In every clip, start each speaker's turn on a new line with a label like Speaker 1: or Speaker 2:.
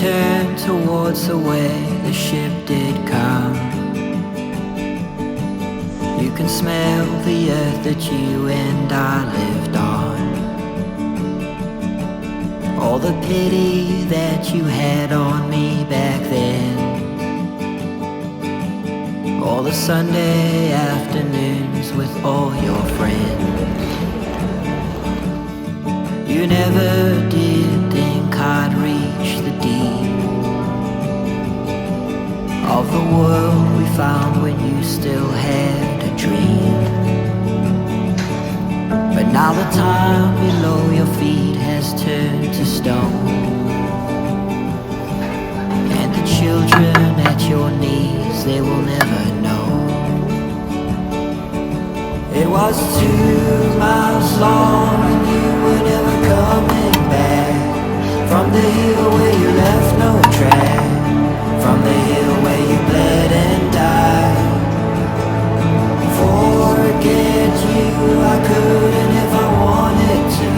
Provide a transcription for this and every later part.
Speaker 1: turn towards the way the ship did come, you can smell the earth that you and I lived on. All the pity that you had on me back then, all the Sunday afternoons with all your friends. You never did think I'd reach the deep of the world we found when you still had a dream. But now the time below your feet has turned to stone, and the children at your knees, they will never know. It was 2 miles long and you were never coming back, from the hill where you left no track, from the hill where you bled and died. Forget you, I couldn't if I wanted to,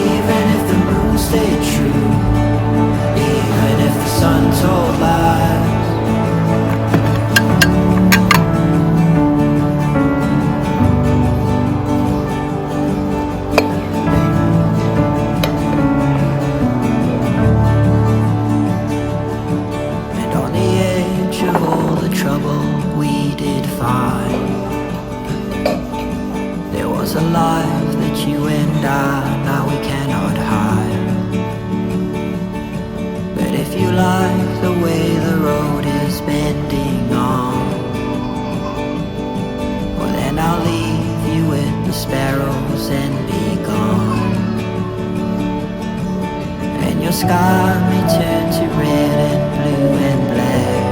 Speaker 1: even if the moon stayed true, even if the sun told lies. There was a life that you and I, now we cannot hide. But if you like the way the road is bending on, well then I'll leave you with the sparrows and be gone. And your sky may turn to red and blue and black,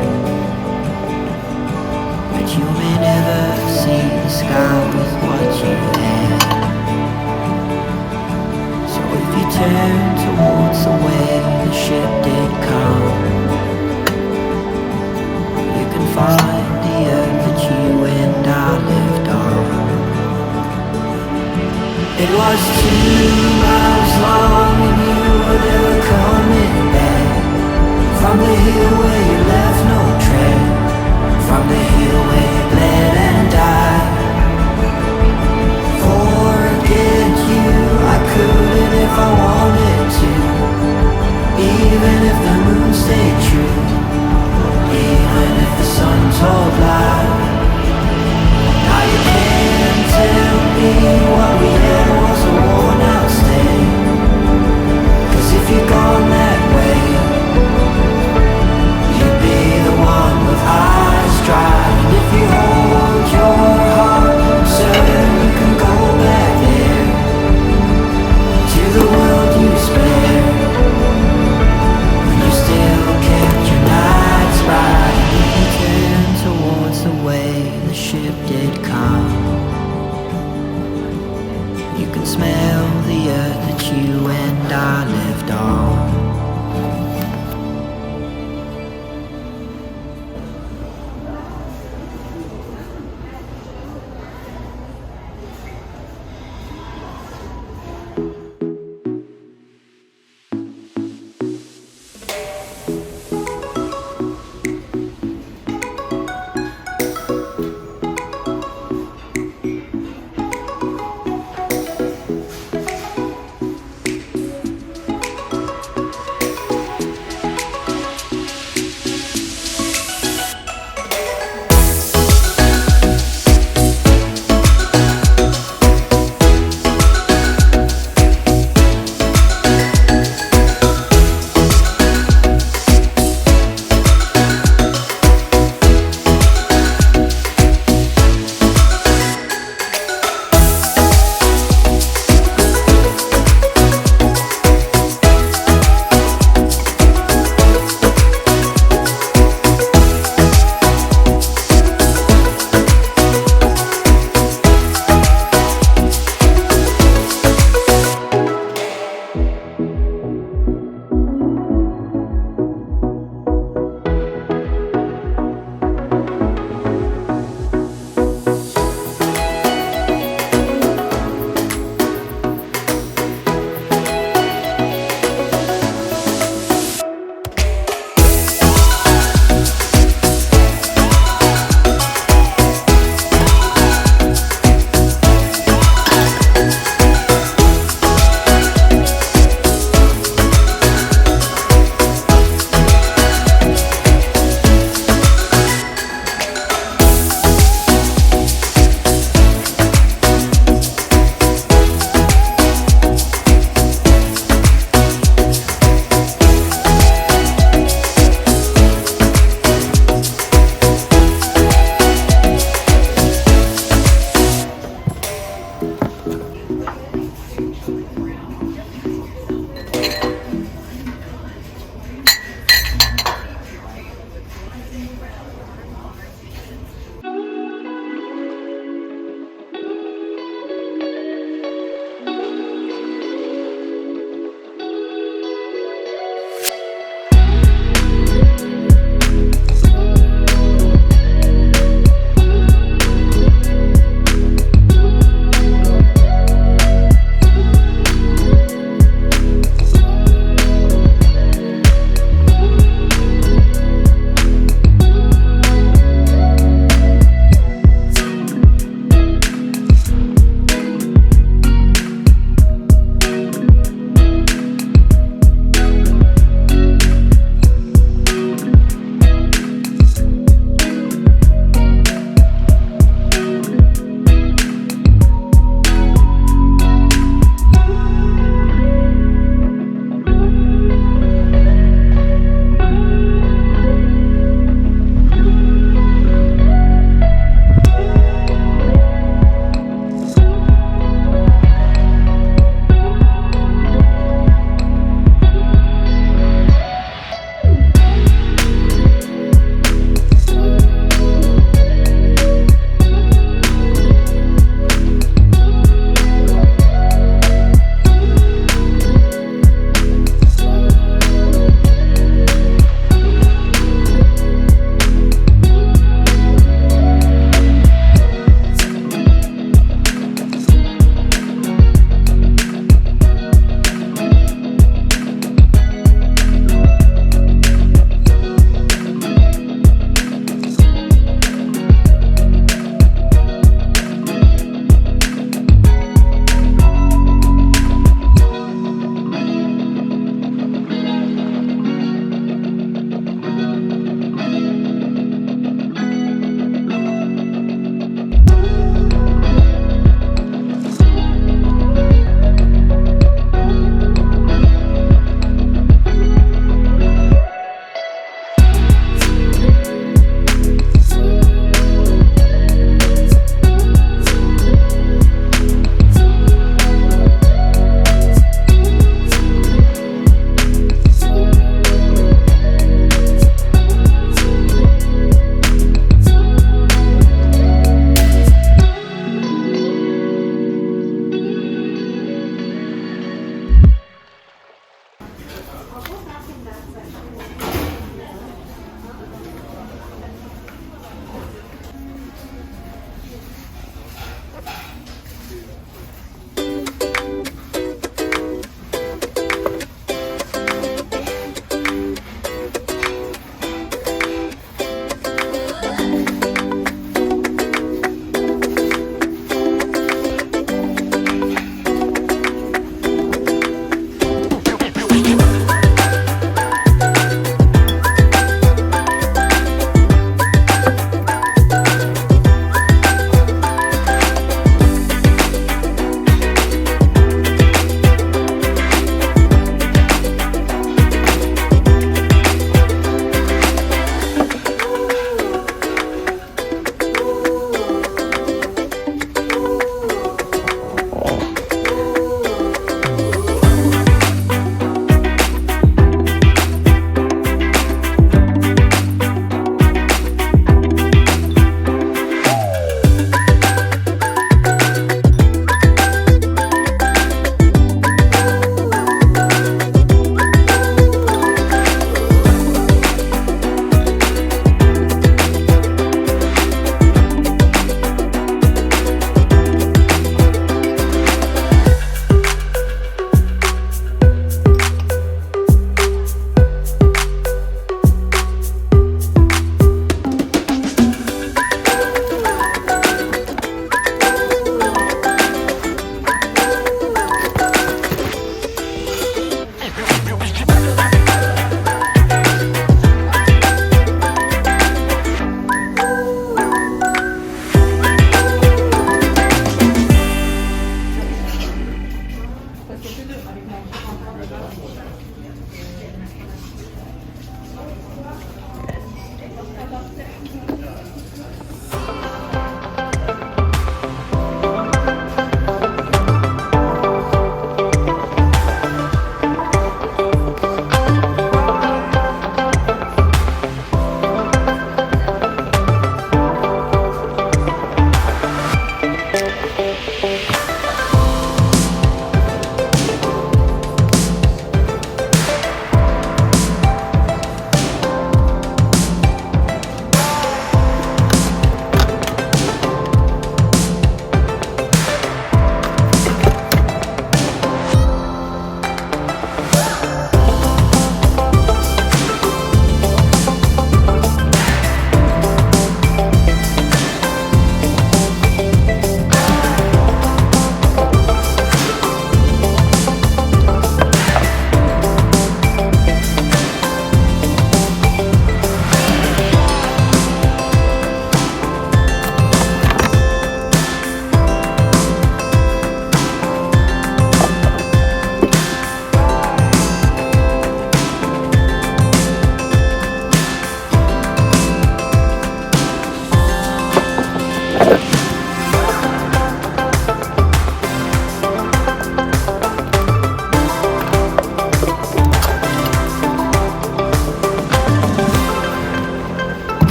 Speaker 1: but you may never see the sky with what you had. So if you turn towards the way the ship